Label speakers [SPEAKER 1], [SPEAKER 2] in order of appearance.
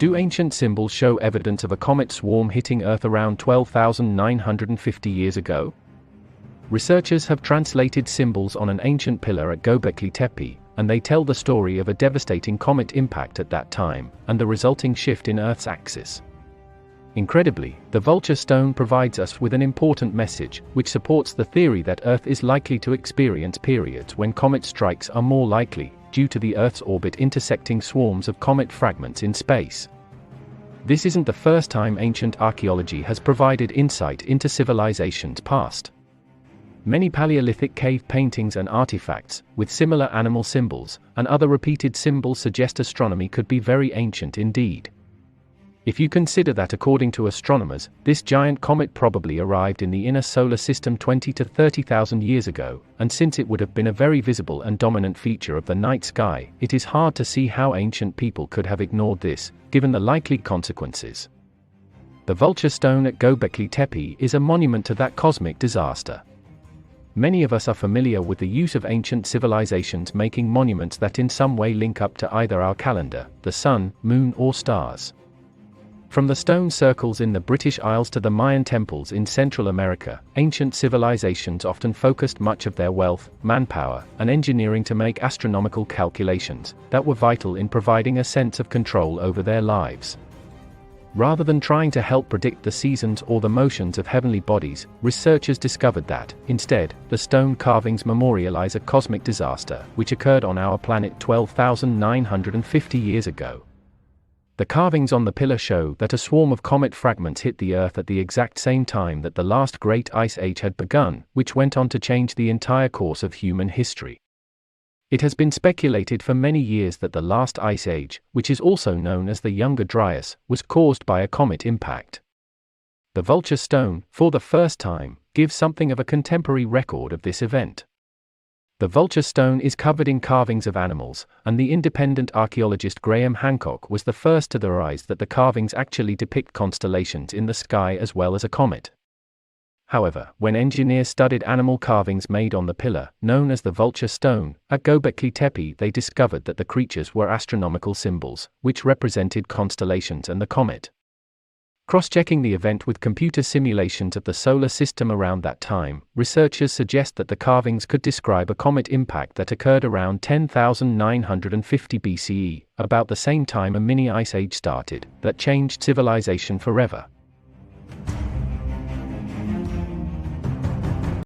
[SPEAKER 1] Do ancient symbols show evidence of a comet swarm hitting Earth around 12,950 years ago? Researchers have translated symbols on an ancient pillar at Gobekli Tepe, and they tell the story of a devastating comet impact at that time, and the resulting shift in Earth's axis. Incredibly, the vulture stone provides us with an important message, which supports the theory that Earth is likely to experience periods when comet strikes are more likely, due to the Earth's orbit intersecting swarms of comet fragments in space. This isn't the first time ancient archaeology has provided insight into civilizations past. Many Paleolithic cave paintings and artifacts, with similar animal symbols, and other repeated symbols suggest astronomy could be very ancient indeed. If you consider that according to astronomers, this giant comet probably arrived in the inner solar system 20 to 30,000 years ago, and since it would have been a very visible and dominant feature of the night sky, it is hard to see how ancient people could have ignored this, given the likely consequences. The vulture stone at Gobekli Tepe is a monument to that cosmic disaster. Many of us are familiar with the use of ancient civilizations making monuments that in some way link up to either our calendar, the sun, moon or stars. From the stone circles in the British Isles to the Mayan temples in Central America, ancient civilizations often focused much of their wealth, manpower, and engineering to make astronomical calculations that were vital in providing a sense of control over their lives. Rather than trying to help predict the seasons or the motions of heavenly bodies, researchers discovered that, instead, the stone carvings memorialize a cosmic disaster which occurred on our planet 12,950 years ago. The carvings on the pillar show that a swarm of comet fragments hit the Earth at the exact same time that the last great ice age had begun, which went on to change the entire course of human history. It has been speculated for many years that the last ice age, which is also known as the Younger Dryas, was caused by a comet impact. The vulture stone, for the first time, gives something of a contemporary record of this event. The vulture stone is covered in carvings of animals, and the independent archaeologist Graham Hancock was the first to theorize that the carvings actually depict constellations in the sky as well as a comet. However, when engineers studied animal carvings made on the pillar, known as the vulture stone, at Gobekli Tepe, they discovered that the creatures were astronomical symbols, which represented constellations and the comet. Cross-checking the event with computer simulations of the solar system around that time, researchers suggest that the carvings could describe a comet impact that occurred around 10,950 BCE, about the same time a mini ice age started, that changed civilization forever.